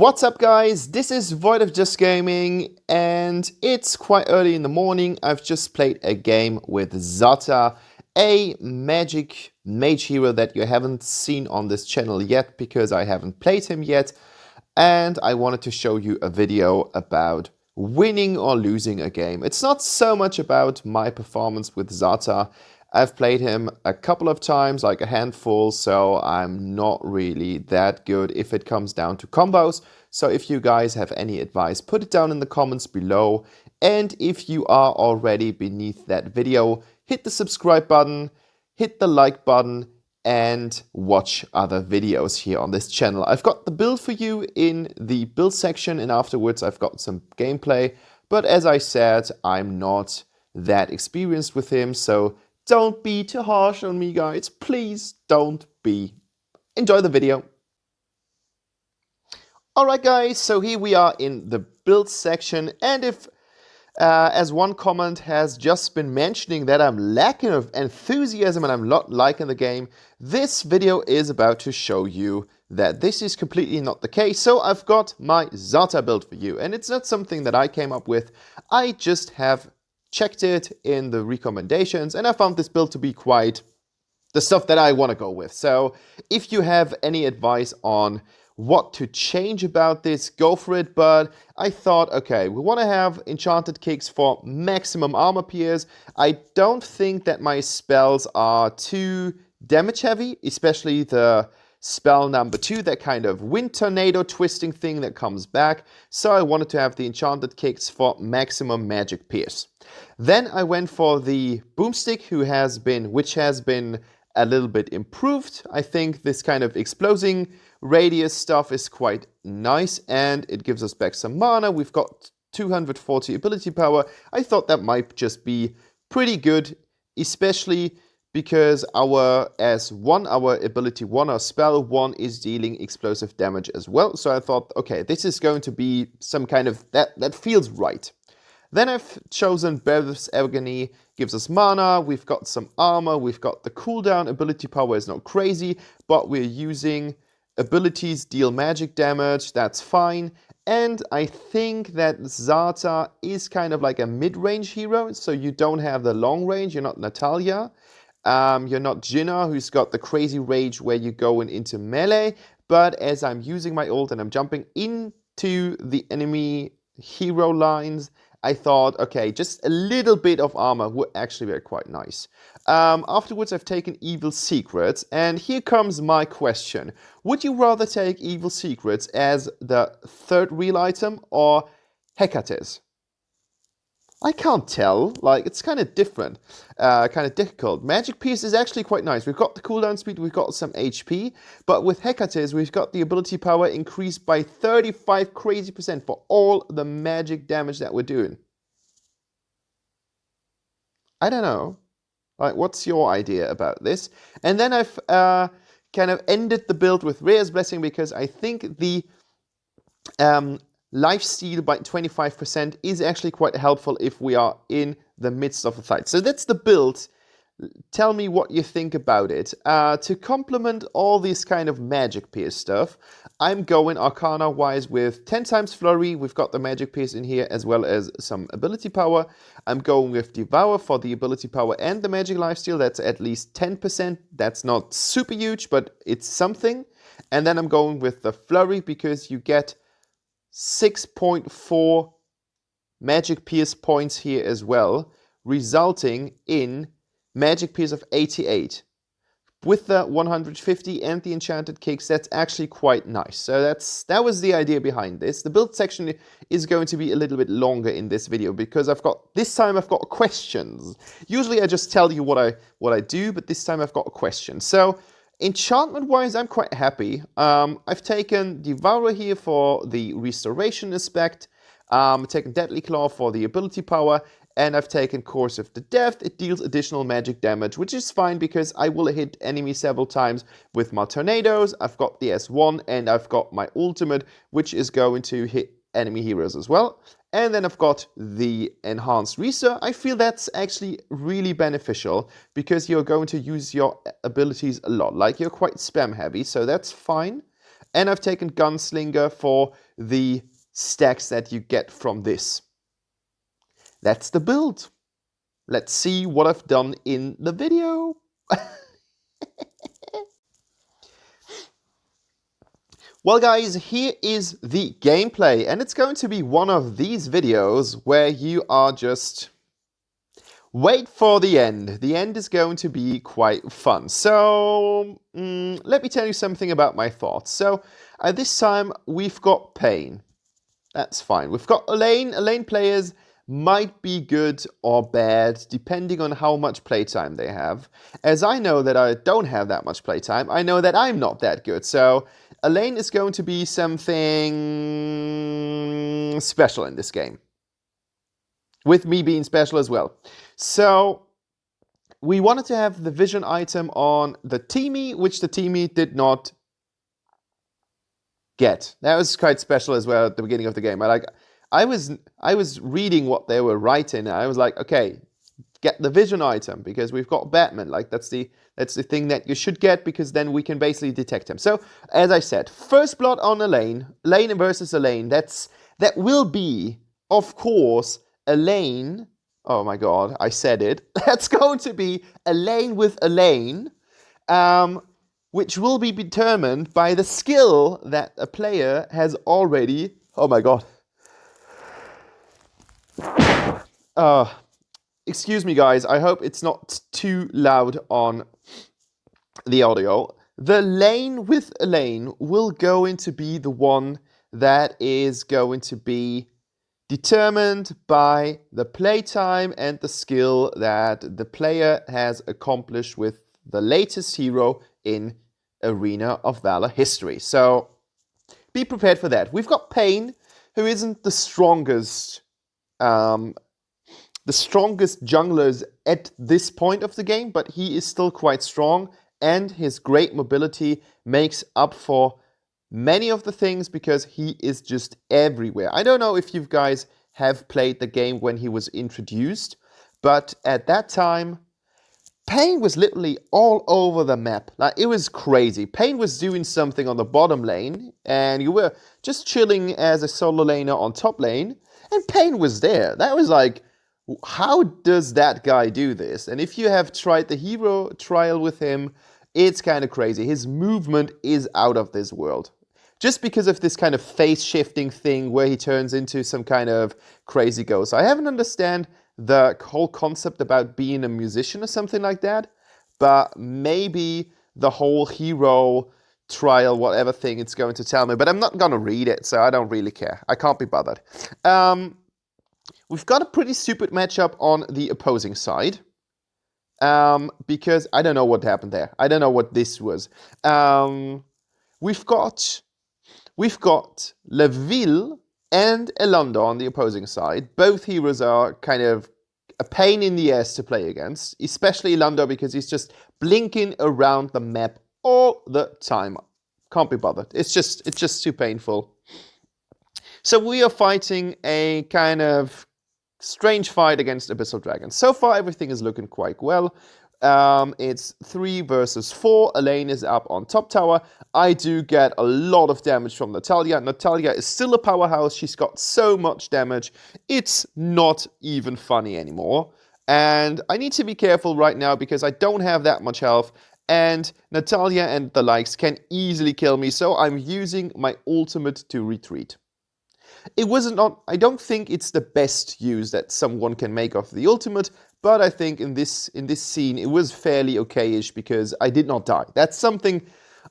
What's up, guys? This is Void of Just Gaming, and it's quite early in the morning. I've just played a game with Zata, a magic mage hero that you haven't seen on this channel yet because I haven't played him yet. And I wanted to show you a video about winning or losing a game. It's not so much about my performance with Zata. I've played him a couple of times, like a handful, so I'm not really that good if it comes down to combos. So if you guys have any advice, put it down in the comments below. And if you are already beneath that video, hit the subscribe button, hit the like button, and watch other videos here on this channel. I've got the build for you in the build section, and afterwards I've got some gameplay. But as I said, I'm not that experienced with him, so don't be too harsh on me, guys. Please don't be. Enjoy the video. Alright, guys, so here we are in the build section, and if as one comment has just been mentioning that I'm lacking of enthusiasm and I'm not liking the game, this video is about to show you that this is completely not the case. So I've got my Zata build for you, and it's not something that I came up with. I just have checked it in the recommendations, and I found this build to be quite the stuff that I want to go with. So if you have any advice on what to change about this, go for it. But I thought, okay, we want to have enchanted kicks for maximum armor pierce. I don't think that my spells are too damage heavy, especially the spell number 2, that kind of wind tornado twisting thing that comes back. So I wanted to have the enchanted kicks for maximum magic pierce. Then I went for the boomstick, which has been a little bit improved. I think this kind of exploding radius stuff is quite nice, and it gives us back some mana. We've got 240 ability power. I thought that might just be pretty good, especially because our ability 1, our spell 1, is dealing explosive damage as well. So I thought, okay, this is going to be some kind of, that feels right. Then I've chosen Breath's Agony, gives us mana, we've got some armor, we've got the cooldown, ability power is not crazy, but we're using abilities deal magic damage, that's fine. And I think that Zata is kind of like a mid-range hero, so you don't have the long range, you're not Natalia. You're not Jinna, who's got the crazy rage where you go into melee, but as I'm using my ult and I'm jumping into the enemy hero lines, I thought, okay, just a little bit of armor would actually be quite nice. Afterwards, I've taken Evil Secrets, and here comes my question. Would you rather take Evil Secrets as the third real item or Hecate's? I can't tell, like, it's kind of different, kind of difficult. Magic Pierce is actually quite nice. We've got the cooldown speed, we've got some HP, but with Hecate's, we've got the ability power increased by 35 crazy % for all the magic damage that we're doing. I don't know. Like, what's your idea about this? And then I've kind of ended the build with Rhea's Blessing because I think the lifesteal by 25% is actually quite helpful if we are in the midst of a fight. So that's the build. Tell me what you think about it. To complement all this kind of magic pierce stuff, I'm going Arcana-wise with 10 times Flurry. We've got the magic pierce in here as well as some ability power. I'm going with Devour for the ability power and the magic lifesteal. That's at least 10%. That's not super huge, but it's something. And then I'm going with the Flurry because you get 6.4 magic pierce points here as well, resulting in magic pierce of 88. With the 150 and the enchanted kicks, that's actually quite nice. So that was the idea behind this. The build section is going to be a little bit longer in this video because this time I've got questions. Usually I just tell you what I do, but this time I've got a question. So enchantment-wise, I'm quite happy. I've taken Devourer here for the restoration aspect. I've taken Deadly Claw for the ability power. And I've taken Course of the Depth. It deals additional magic damage, which is fine because I will hit enemies several times with my tornadoes. I've got the S1 and I've got my ultimate, which is going to hit enemy heroes as well. And then I've got the Enhanced Research. I feel that's actually really beneficial because you're going to use your abilities a lot. Like, you're quite spam heavy, so that's fine. And I've taken Gunslinger for the stacks that you get from this. That's the build. Let's see what I've done in the video. Well guys, here is the gameplay, and it's going to be one of these videos where you are just... wait for the end. The end is going to be quite fun. So, let me tell you something about my thoughts. So, at this time, we've got Pain. That's fine. We've got Elaine. Elaine players might be good or bad, depending on how much playtime they have. As I know that I don't have that much playtime, I know that I'm not that good. So, Elaine is going to be something special in this game. With me being special as well. So, we wanted to have the vision item on the Teamy, which the Teamy did not get. That was quite special as well at the beginning of the game. I was reading what they were writing, and I was like, okay, get the vision item, because we've got Batman. Like, that's the thing that you should get, because then we can basically detect him. So, as I said, first blood on Elaine. Elaine versus Elaine. That will be, of course, Elaine. Oh my god, I said it. That's going to be Elaine with Elaine, which will be determined by the skill that a player has already... Oh my god. Excuse me, guys. I hope it's not too loud on the audio. The lane with Elaine will going to be the one that is going to be determined by the playtime and the skill that the player has accomplished with the latest hero in Arena of Valor history. So be prepared for that. We've got Pain, who isn't the strongest junglers at this point of the game, but he is still quite strong, and his great mobility makes up for many of the things because he is just everywhere. I don't know if you guys have played the game when he was introduced, but at that time, Pain was literally all over the map. Like, it was crazy. Pain was doing something on the bottom lane, and you were just chilling as a solo laner on top lane, and Pain was there. That was like, how does that guy do this? And if you have tried the hero trial with him, it's kind of crazy. His movement is out of this world. Just because of this kind of face-shifting thing where he turns into some kind of crazy ghost. I haven't understand the whole concept about being a musician or something like that, but maybe the whole hero trial, whatever thing it's going to tell me, but I'm not going to read it, so I don't really care. I can't be bothered. We've got a pretty stupid matchup on the opposing side, because I don't know what happened there. I don't know what this was. We've got Laville and Elando on the opposing side. Both heroes are kind of a pain in the ass to play against, especially Elando because he's just blinking around the map all the time. Can't be bothered. It's just too painful. So we are fighting a kind of strange fight against Abyssal Dragons. So far everything is looking quite well. It's 3 versus 4. Elaine is up on top tower. I do get a lot of damage from Natalia. Natalia is still a powerhouse. She's got so much damage. It's not even funny anymore. And I need to be careful right now because I don't have that much health. And Natalia and the likes can easily kill me. So I'm using my ultimate to retreat. I don't think it's the best use that someone can make of the ultimate, but I think in this scene it was fairly okay-ish because I did not die. That's something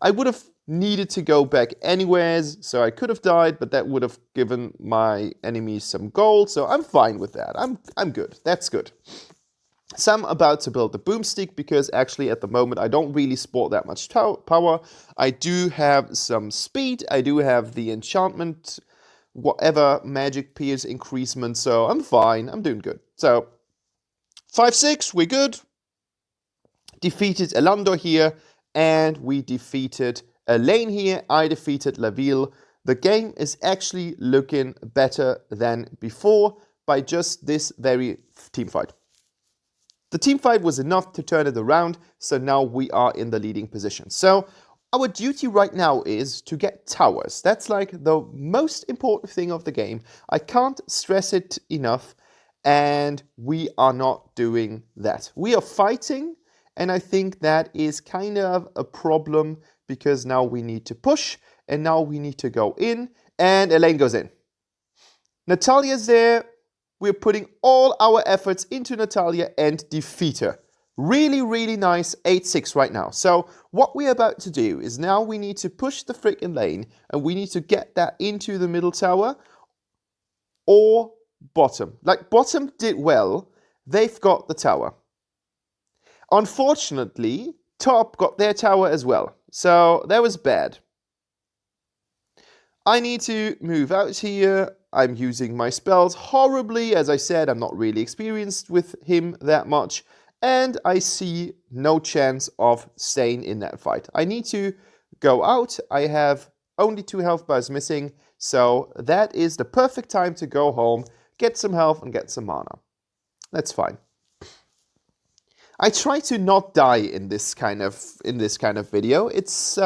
I would have needed to go back anyways, so I could have died, but that would have given my enemies some gold, so I'm fine with that. I'm good. That's good. So I'm about to build the boomstick because actually at the moment I don't really sport that much power. I do have some speed. I do have the enchantment, whatever magic pierce increasement, so I'm fine. I'm doing good. So 5-6, we're good. Defeated Elando here, and we defeated Elaine here. I defeated Laville. The game is actually looking better than before by just this very team fight. The team fight was enough to turn it around, so now we are in the leading position. So Our duty right now is to get towers. That's like the most important thing of the game. I can't stress it enough, and we are not doing that. We are fighting, and I think that is kind of a problem because now we need to push, and now we need to go in, and Elaine goes in. Natalia's there. We're putting all our efforts into Natalia and defeat her. Really, really nice 8-6 right now. So what we're about to do is now we need to push the frickin' lane and we need to get that into the middle tower or bottom. Like bottom did well. They've got the tower. Unfortunately, top got their tower as well. So that was bad. I need to move out here. I'm using my spells horribly. As I said, I'm not really experienced with him that much. And I see no chance of staying in that fight. I need to go out. I have only 2 health bars missing. So that is the perfect time to go home, get some health and get some mana. That's fine. I try to not die in this kind of video. It's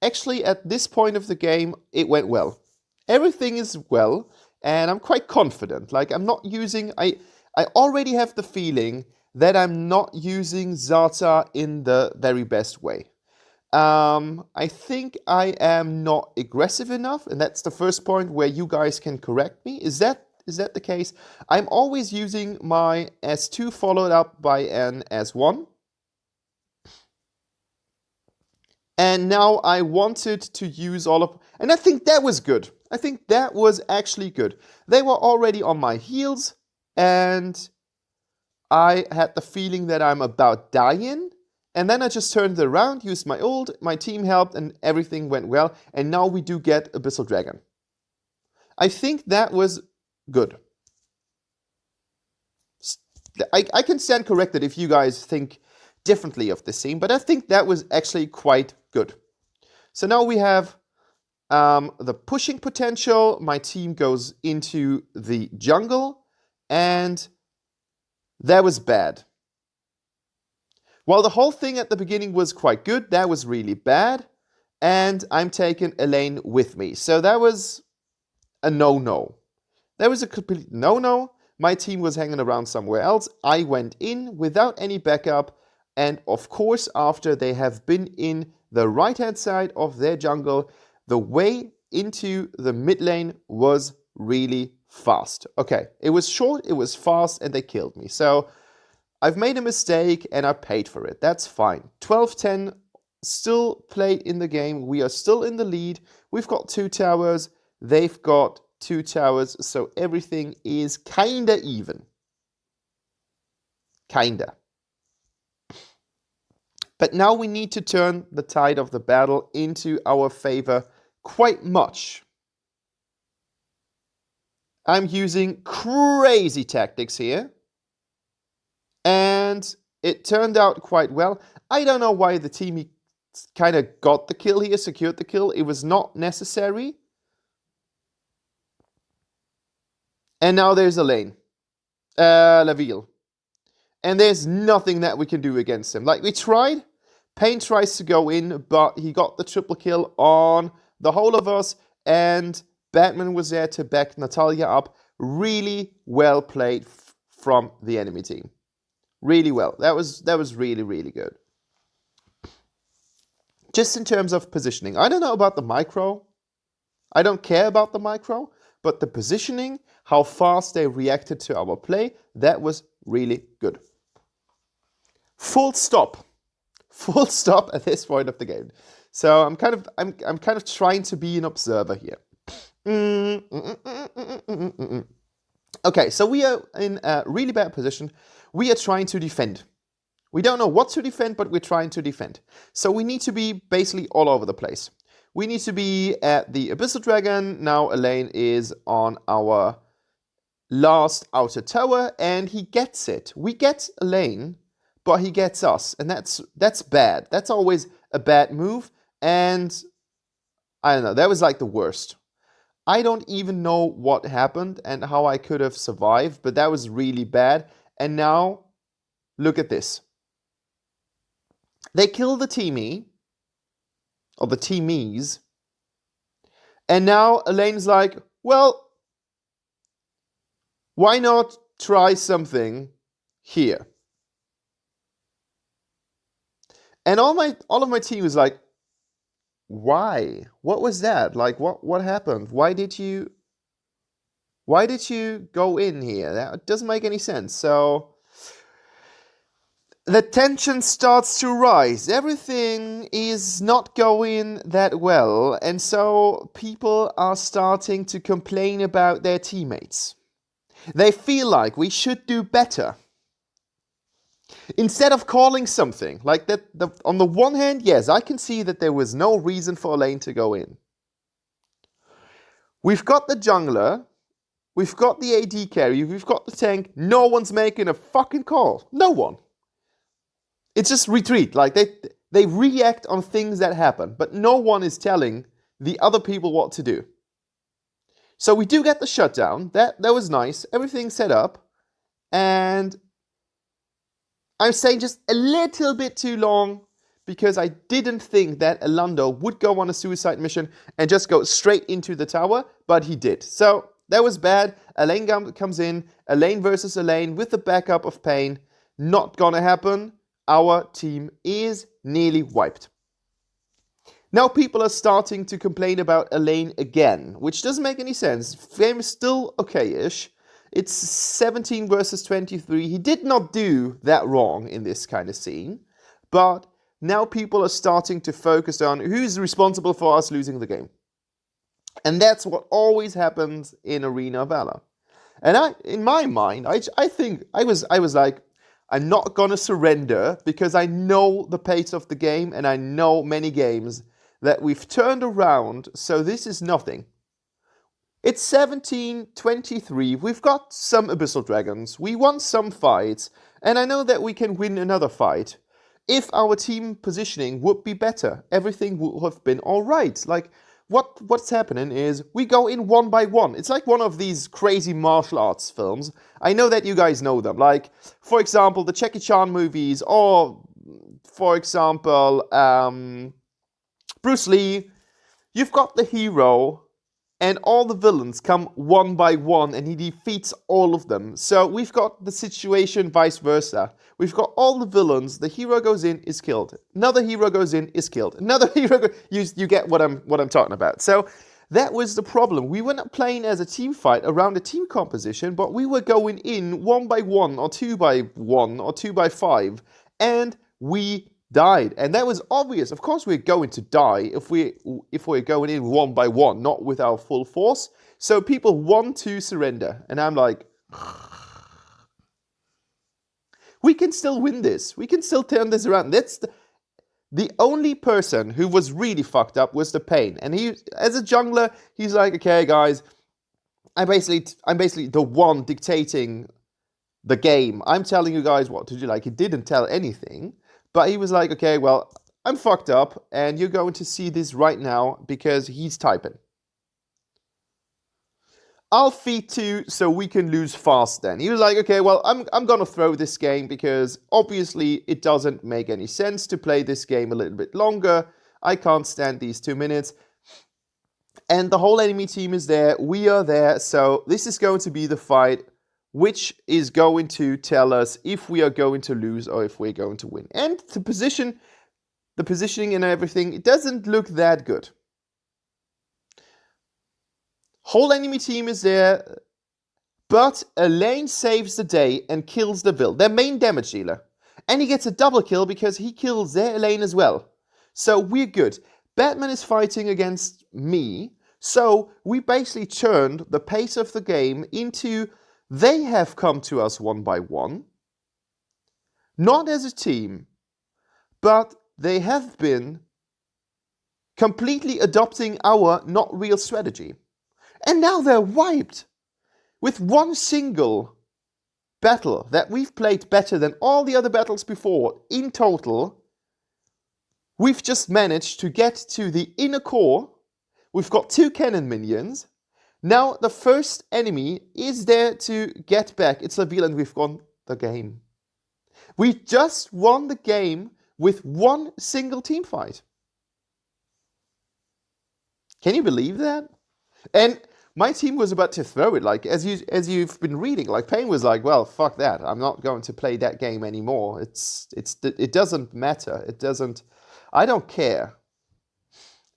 actually at this point of the game, it went well. Everything is well, and I'm quite confident. Like I'm not using. I already have the feeling that I'm not using Zata in the very best way. I think I am not aggressive enough, and that's the first point where you guys can correct me. Is that the case? I'm always using my S2 followed up by an S1. And now I wanted to use all of... And I think that was good. I think that was actually good. They were already on my heels, and I had the feeling that I'm about dying. And then I just turned it around, used my ult, my team helped, and everything went well. And now we do get Abyssal Dragon. I think that was good. I can stand corrected if you guys think differently of this scene, but I think that was actually quite good. So now we have the pushing potential. My team goes into the jungle, and that was bad. While the whole thing at the beginning was quite good, that was really bad, and I'm taking Elaine with me. So that was a no-no. That was a complete no-no. My team was hanging around somewhere else. I went in without any backup, and of course, after they have been in the right-hand side of their jungle, the way into the mid lane was really fast. Okay, it was short, it was fast, and they killed me. So I've made a mistake, and I paid for it. That's fine. 12-10, still played in the game. We are still in the lead. We've got 2 towers. They've got 2 towers, so everything is kinda even. Kinda. But now we need to turn the tide of the battle into our favor quite much. I'm using crazy tactics here. And it turned out quite well. I don't know why the team kind of got the kill here, secured the kill. It was not necessary. And now there's a lane. Laville. And there's nothing that we can do against him. Like, we tried. Payne tries to go in, but he got the triple kill on the whole of us. And Batman was there to back Natalia up. Really well played from the enemy team. Really well. That was really, really good. Just in terms of positioning. I don't know about the micro. I don't care about the micro. But the positioning, how fast they reacted to our play, that was really good. Full stop. Full stop at this point of the game. So I'm kind of trying to be an observer here. Okay, so we are in a really bad position. We are trying to defend. We don't know what to defend, but we're trying to defend. So we need to be basically all over the place. We need to be at the Abyssal Dragon. Now Elaine is on our last outer tower, and he gets it. We get Elaine, but he gets us, and that's bad. That's always a bad move, and I don't know. That was like the worst. I don't even know what happened and how I could have survived, but that was really bad. And now, look at this. They kill the teamie, or the teamies. And now Elaine's like, well, why not try something here? And all of my team was like, why? What was that? Like, what happened? Why did you go in here? That doesn't make any sense. So the tension starts to rise. Everything is not going that well, and so people are starting to complain about their teammates. They feel like we should do better. Instead of calling something, like that, on the one hand, yes, I can see that there was no reason for a lane to go in. We've got the jungler, we've got the AD carry, we've got the tank, no one's making a fucking call. No one. It's just retreat, like they react on things that happen, but no one is telling the other people what to do. So we do get the shutdown, that was nice, everything's set up, and I'm saying just a little bit too long because I didn't think that Elando would go on a suicide mission and just go straight into the tower, but he did. So that was bad. Elaine comes in, Elaine versus Elaine with the backup of Pain. Not gonna happen. Our team is nearly wiped. Now people are starting to complain about Elaine again, which doesn't make any sense. Game is still okay-ish. It's 17 versus 23. He did not do that wrong in this kind of scene. But now people are starting to focus on who's responsible for us losing the game. And that's what always happens in Arena Valor. And in my mind, I think I was like, I'm not going to surrender because I know the pace of the game and I know many games that we've turned around, so this is nothing. It's 17-23, we've got some Abyssal Dragons, we won some fights, and I know that we can win another fight. If our team positioning would be better, everything would have been alright. Like, what's happening is we go in one by one. It's like one of these crazy martial arts films. I know that you guys know them. Like, for example, the Jackie Chan movies, or, for example, Bruce Lee. You've got the hero, and all the villains come one by one, and he defeats all of them. So we've got the situation vice versa. We've got all the villains, the hero goes in, is killed. Another hero goes in, is killed. Another hero you get what I'm talking about. So that was the problem. We were not playing as a team fight around a team composition, but we were going in 1 by 1, or 2 by 1, or 2 by 5, and we died. And that was obvious. Of course we're going to die if we're going in 1 by 1, not with our full force. So people want to surrender. And I'm like, we can still win this. We can still turn this around. That's the only person who was really fucked up was the Pain. And he, as a jungler, he's like, okay guys, I'm basically the one dictating the game. I'm telling you guys what to do. Like, he didn't tell anything. But he was like, okay, well, I'm fucked up, and you're going to see this right now because he's typing. I'll feed 2 so we can lose fast then. He was like, okay, well, I'm going to throw this game because obviously it doesn't make any sense to play this game a little bit longer. I can't stand these 2 minutes. And the whole enemy team is there. We are there. So this is going to be the fight which is going to tell us if we are going to lose or if we're going to win. And the positioning and everything, it doesn't look that good. Whole enemy team is there, but Elaine saves the day and kills the Vil, their main damage dealer. And he gets a double kill because he kills their Elaine as well. So we're good. Batman is fighting against me, so we basically turned the pace of the game into they have come to us 1 by 1, not as a team, but they have been completely adopting our not real strategy. And now they're wiped with one single battle that we've played better than all the other battles before. In total, we've just managed to get to the inner core. We've got 2 cannon minions. Now the first enemy is there to get back. It's Laville, and we've won the game. We just won the game with one single team fight. Can you believe that? And my team was about to throw it, like as you've been reading, like Payne was like, well, fuck that. I'm not going to play that game anymore. It doesn't matter. I don't care.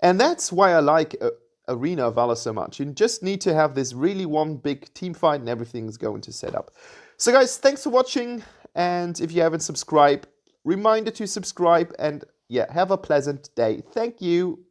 And that's why I like Arena Valor so much. You just need to have this really one big team fight and everything's going to set up. So guys, thanks for watching. And if you haven't subscribed, reminder to subscribe. And yeah, have a pleasant day. Thank you.